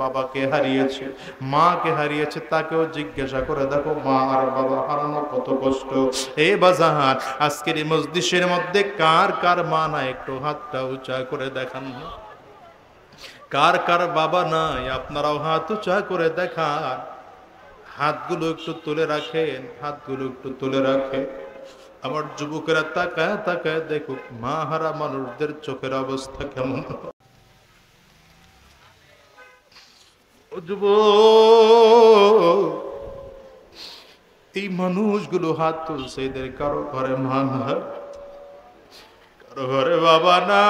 বাবাকে হারিয়েছে, মাকে হারিয়েছে, তাকেও জিজ্ঞাসা করে দেখো মা আর বাবা হারানো কত কষ্ট। এ বাজার আজকের এই মজলিসের মধ্যে কার কার মা না, একটু হাতটা উঁচা করে দেখান। কার কার বাবা নাই আপনারাও হাত উঁচা করে দেখান। হাতগুলো একটু তুলে রাখেন, হাতগুলো একটু তুলে রাখেন। আমার যুবকেরা তাকায় তাকায় দেখুক মা হারা মানুষদের চোখের অবস্থা কেমন। ও যুবক, এই মানুষগুলো হাত তুলছে, এদের কারো ঘরে মা নাই, কারো ঘরে বাবা নাই,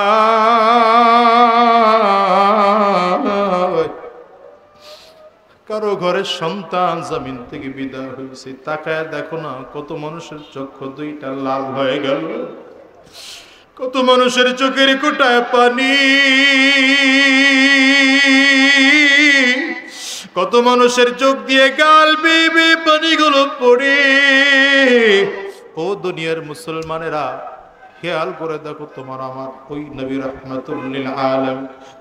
কারো ঘরে সন্তান জমিন থেকে বিদায় হয়েছে। তাকায় দেখো না, কত মানুষের চক্ষু দুইটা লাল হয়ে গেল, কত মানুষের চোখের কোটায় পানি, কত মানুষের চোখ দিয়ে গাল বেয়ে পানিগুলো পড়ে। ও দুনিয়ার মুসলমানেরা, খেয়াল করে দেখো, তোমার আমার ওই নবী রাহমাতুল লিল আলামিন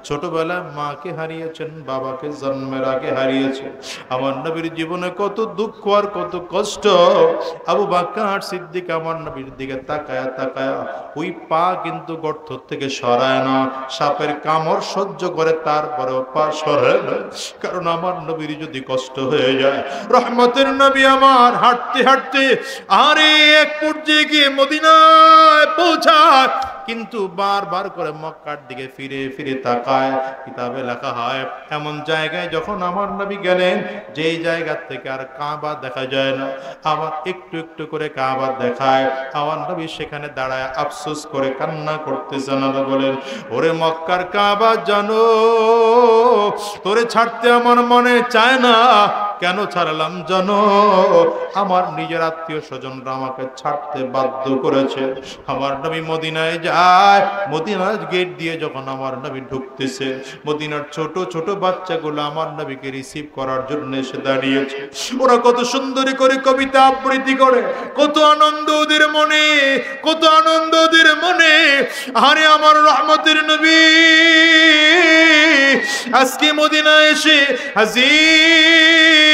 ছোটবেলায় মাকে হারিয়েছেন, বাবাকে জন্মের আগে হারিয়েছেন। আমার নবীর জীবনে কত দুঃখ আর কত কষ্ট। আবু বকর সিদ্দিক আমার নবীর দিকে তাকায়া তাকায়া ওই পা কিন্তু গর্ত থেকে সরায় না, সাপের কামড় সহ্য করে, তারপরেও পা সরায় না। কারণ আমার নবীর যদি কষ্ট হয়ে যায়, রহমতের নবী আমার হাঁটতে হাঁটতে আরে এক পর্যায়ে গিয়ে মদিনায় পৌঁছায়, কিন্তু বারবার করে মক্কার দিকে ফিরে ফিরে তাকায়। কিতাবে লেখা হয় এমন জায়গায় যখন আমার নবী গেলেন, যেই জায়গা থেকে আর কাবা দেখা যায় না, আবার একটু একটু করে কাবা দেখায়। আমার নবী সেখানে দাঁড়ায় আফসোস করে কান্না করতেছেন আর বলেন, ওরে মক্কার কাবা জানো, তোরে ছাড়তে আমার মনে চায় না। কেন ছাড়লাম জানো? আমার নিজের আত্মীয় স্বজনরা আমাকে ছাড়তে বাধ্য করেছে। আমার নবী মদিনায় যায়, মদিনার গেট দিয়ে যখন আমার নবী ঢুকতেছে, মদিনার ছোট ছোট বাচ্চাগুলো আমার নবীকে রিসিভ করার জন্য এসে দাঁড়িয়েছে। ওরা কত সুন্দরী করে কবিতা আবৃত্তি করে, কত আনন্দ ওদের মনে, কত আনন্দ ওদের মনে। আরে আমার রহমতের নবী আজকে মদিনায় এসে হাজির।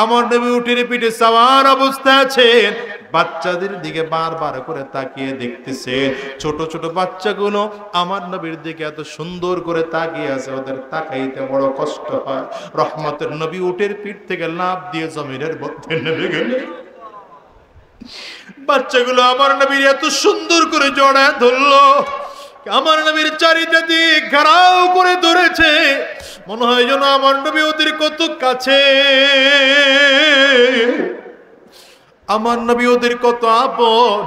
আমার নবী উঠে পিঠে সাওয়ার অবস্থা আছেন, বাচ্চাদের দিকে বারবার করে তাকিয়ে দেখতেছে। ছোট ছোট বাচ্চাগুলো আমার নবীর দিকে এত সুন্দর করে তাকিয়ে আছে, ওদের তাকাইতে বড় কষ্ট হয়। রহমতের নবী উটের পিঠ থেকে লাফ দিয়ে জমিনের মধ্যে নেমে গেল। বাচ্চাগুলো আমার নবীর এত সুন্দর করে জড়ায় ধরলো, আমার নবীর চারিটা দিক ঘেরাও করে ধরেছে, মনে হয় যেন আমার নবী ওদের কত কাছে, আমার নবী ওদের কত আপন।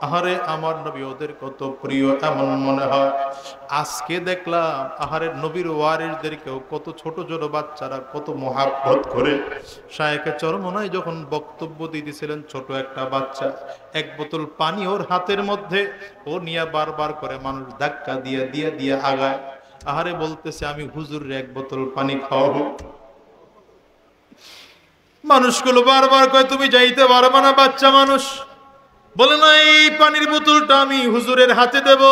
আহারে আমার নবী ওদের কত প্রিয়, এমন মনে হয়। আজকে দেখলাম আহারে নবীর ওয়ারিসদেরকেও কত ছোট ছোট বাচ্চারা কত মহাব্বত করে। শায়েখে চরমনাই যখন বক্তব্য দিতেছিলেন, ছোট একটা বাচ্চা এক বোতল পানি ওর হাতের মধ্যে, ও নিয়ে বারবার করে মানুষ ধাক্কা দিয়ে দিয়ে দিয়ে আগায়। আহারে বলতেছে, আমি হুজুরের এক বোতল পানি খাওয়াবো। মানুষগুলো বারবার কয় তুমি যাইতে পারবে না, বাচ্চা মানুষ বলে না এই পানির বোতলটা আমি হুজুরের হাতে দেব।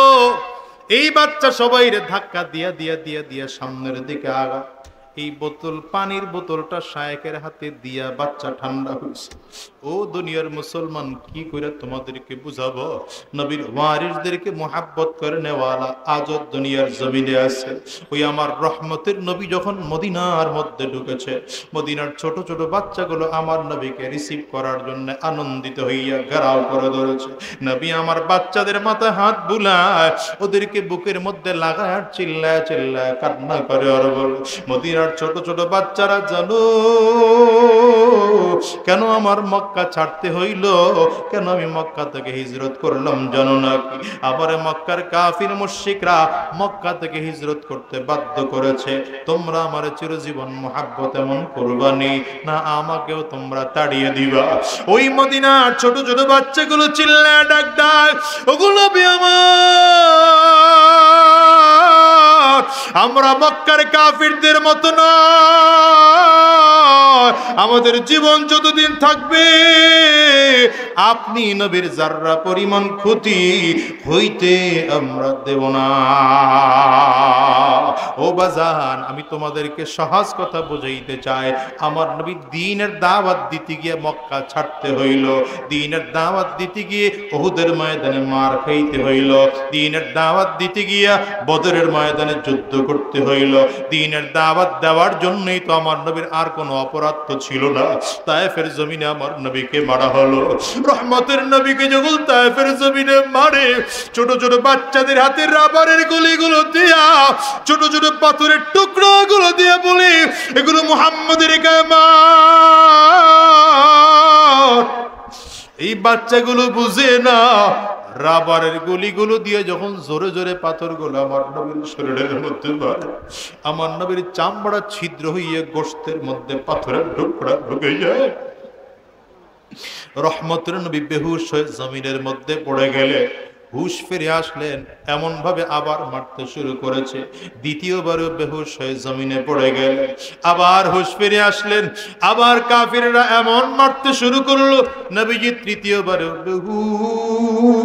এই বাচ্চা সবাই ধাক্কা দিয়া দিয়া দিয়া দিয়া সামনের দিকে আগা। এই বোতল, পানির বোতলটা শায়েখের হাতে দিয়া বাচ্চা ঠান্ডা হয়েছে। ও দুনিয়ার মুসলমান, কি করে তোমাদেরকে বুঝাবো? নবীর ওয়ারিসদেরকে মোহাব্বত করে নেওয়ালা আজও দুনিয়ার জমিনে আছে। ওই আমার রহমতের নবী যখন মদিনার মধ্যে ঢুকেছে, মদিনার ছোট ছোট বাচ্চাগুলো আমার নবীকে রিসিভ করার জন্য আনন্দিত হইয়া ঘেরাও করে ধরেছে। নবী আমার বাচ্চাদের মাথায় হাত বুলায়, ওদেরকে বুকের মধ্যে লাগায় আর চিল্লায় চিল্লায় কান্না করে আর বলে, মদিনার ছোট ছোট বাচ্চারা জানো কেন আমার মক্কা ছাড়তে হইল, কেন আমি মক্কা থেকে হিজরত করলাম জানো নাকি? আমার মক্কার কাফির মুশরিকরা মক্কা থেকে হিজরত করতে বাধ্য করেছে। তোমরা আমার চিরজীবন মহাব্বত এমন করবানি না, আমাকেও তোমরা তাড়িয়ে দিবা। ওই মদিনার ছোট ছোট বাচ্চাগুলো চিল্লায় ডাক ডাক, ওগুলো আমরা মক্কার কাফিরদের মতো নয়, আমাদের জীবন যতদিন থাকবে আপনি নবীর যাররা পরিমাণ ক্ষতি হইতে আমরা দেব না। ও বাজান, আমি তোমাদেরকে সহজ কথা বুঝাইতে চাই। আমার নবী দ্বীনের দাওয়াত দিতে গিয়ে মক্কা ছাড়তে হইল, দ্বীনের দাওয়াত দিতে গিয়ে উহুদের ময়দানে মার খাইতে হইল, দ্বীনের দাওয়াত দিতে গিয়া বদরের ময়দানে যুদ্ধ করতে হইল। দ্বীনের দাওয়াত দেওয়ার জন্যই তো আমার নবীর আর কোনো অপরাধ তো ছিল না। তায়েফের জমিনে আমার নবীকে মারা হলো। রহমতের নবীকে যখন তায়েফের জমিনে মারে, ছোট ছোট বাচ্চাদের হাতে রাবারের গুলিগুলো দিয়া, ছোট ছোট পাথরের টুকরোগুলো দিয়া বলে এগুলো মুহাম্মদের গায়ে মার। এই বাচ্চাগুলো বুঝে না, রাবারের গুলিগুলো দিয়ে যখন জোরে জোরে পাথরগুলো আমার নবীর শরীরের মধ্যে মারে, আমার নবীর চামড়া ছিদ্র হইয়া গোশতের মধ্যে পাথরের টুকরা ঢুকে যায়। রহমতের নবী বেহুশ হয়ে জমিনের মধ্যে পড়ে গেলে হুশ ফিরে আসলেন, এমন ভাবে আবার মারতে শুরু করেছে। দ্বিতীয়বারও বেহুশ হয়ে জমিনে পড়ে গেলেন, আবার হুশ ফিরে আসলেন, আবার কাফিররা এমন মারতে শুরু করলো, নবীজি তৃতীয়বারও বেহুশ।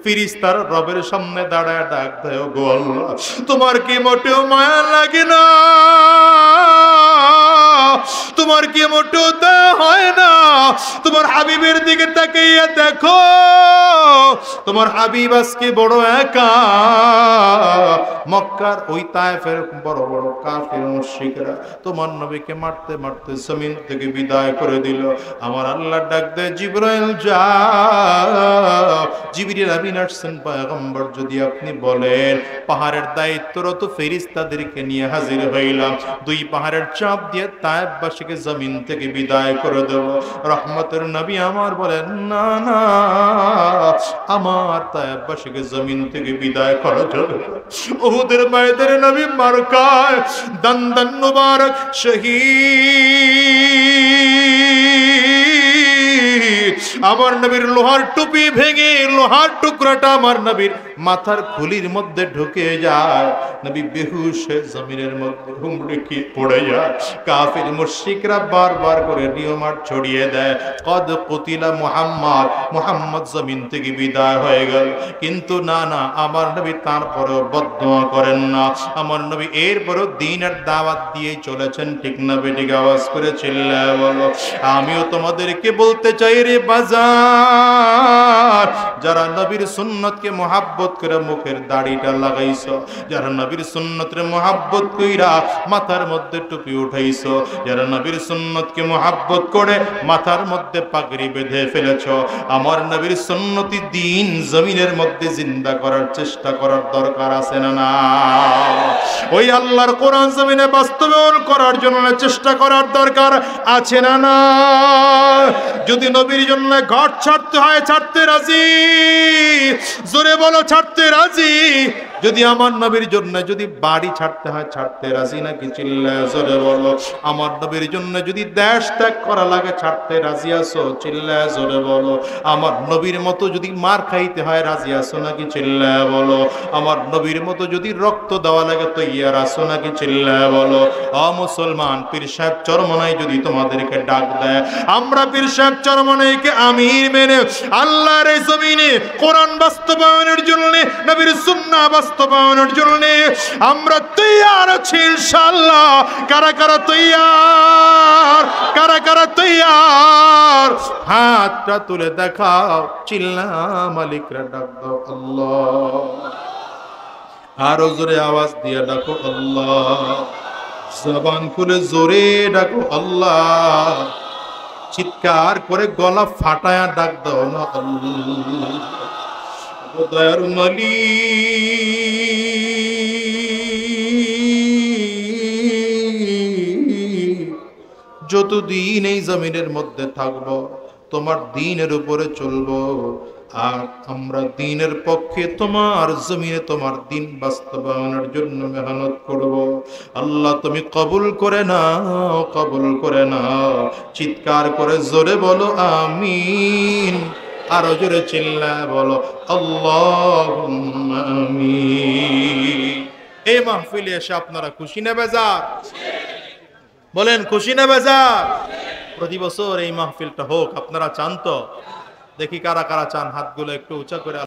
ফেরেশতারা রবের সামনে দাঁড়ায় ডাক দেয়, গো আল্লাহ, তোমার কি মোটেও মায়া লাগে না? তোমার কি মোটেও দয়া হয় না? তোমার হাবিবের দিকে তাকাইয়া দেখো, তোমার হাবিব আজকে বড় একা। মক্কার ওই তায়েফের বড় বড় কাফির মুশরিকরা তোমার নবীকে মারতে মারতে জমিন থেকে বিদায় করে দিল। আমার আল্লাহ ডাক দেয়, জিবরাইল যাও। জিবরিল আমিন আসছেন পয়গম্বর, যদি আপনি বলেন পাহাড়ের দায়িত্বরত ফেরেশতাদেরকে নিয়ে হাজির হইলাম, দুই পাহাড়ের চাপ দিয়ে তায়েফবাসীকে জমিন থেকে বিদায় করে দেব। রহমতের নবী আমার বলেন, না না, আমার তায়েফবাসীকে জমিন থেকে বিদায় করা যাবে না। উহুদের ময়দানে নবী মার খায়, দন্দন মুবারক শহীদ। আমার নবীর লোহার টুপি ভেঙে লোহার টুকরাটা আমার নবীর মাথার খুলির মধ্যে ঢুকে যায়। নবী বেহুশ হয়ে জমিনের মধ্যে হুমড়ি খেয়ে পড়ে যায়। কাফির মুশরিকরা বারবার করে নিয়মার ছড়িয়ে দেয়, কদ কুতিলা মুহাম্মদ, মুহাম্মদ জমিন থেকে বিদায় হয়ে গেল। কিন্তু না না, আমার নবী তারপরেও বদদোয়া করেন না। আমার নবী এরপরও দ্বীনের দাওয়াত দিয়ে চলেছেন, ঠিক না বেঠিক? আওয়াজ করে চিল্লায় বলো। আমিও তোমাদেরকে বলতে চাই রে বাজার, যারা নবীর সুন্নতকে মহাব্বত করে মুখের দাড়িটা লাগাইছো, যারা নবীর সুন্নতের মহাব্বত কইরা মাথার মধ্যে টুপি উঠাইছো, যারা নবীর সুন্নতকে মহাব্বত করে মাথার মধ্যে পাগড়ি বেঁধে ফেলেছো, আমার নবীর সুন্নতি দ্বীন জমিনের মধ্যে জিন্দা করার চেষ্টা করার দরকার আছে না? না, ওই আল্লাহর কোরআন জমিনে বাস্তবায়ন করার জন্য চেষ্টা করার দরকার আছে না? না, যদি নবীর জন্য ঘর ছাড়তে হয় ছাড়তে রাজি, জোরে বলো ছাড়তে রাজি। যদি আমার নবীর জন্য যদি বাড়ি ছাড়তে হয় ছাড়তে রাজি নাকি? চিল্লায় জোরে বলো। আমার নবীর জন্য যদি দেশ ত্যাগ করা লাগে ছাড়তে রাজি আছো? চিল্লায় জোরে বলো। আমার নবীর মতো যদি মার খাইতে হয় রাজি আছো নাকি? চিল্লায় বলো। আমার নবীর মতো যদি রক্ত দেওয়া লাগে তৈয়ার আছো নাকি? চিল্লায় বলো। ও মুসলমান, পীর সাহেব চরমনাই যদি তোমাদেরকে ডাক দেয়, আমরা পীর সাহেব চরমনাইকে আমির মেনে আল্লাহর এই জমিনে কোরআন বাস্তবায়নের জন্য, নবীর সুন্নাহ বাস্তবায়নের জন্য আমরা তৈয়ার আছি ইনশাআল্লাহ। কারা কারা তৈয়ার? কারা কারা তৈয়ার? হাতটা তুলে দেখাও, চিল্লা মালিকরা ডাক দাও আল্লাহ। আরো জোরে আওয়াজ দিয়ে ডাকো আল্লাহ। জবান খুলে জোরে ডাকো আল্লাহ। চিৎকার করে গলা ফাটায়া ডাক দাও না আল্লাহ। দয়ার মালিক, যতদিন এই জমিনের মধ্যে থাকবো তোমার দ্বীনের উপরে চলবো, আর আমরা দ্বীনের পক্ষে তোমার জমিনে তোমার দ্বীন বাস্তবায়নের জন্য মেহনত করব। আল্লাহ তুমি কবুল করে নাও, কবুল করে নাও। চিৎকার করে জোরে বলো আমিন। আরো জোরে চিল্লায় বলো আল্লাহুম্মা আমিন। এই মাহফিলে এসে আপনারা খুশি না বেজার? বলেন খুশি না বেজার? প্রতি বছর এই মাহফিলটা হোক, আপনারা চান তো? দেখি কারা কারা চান, হাতগুলো একটু উঁচা করে।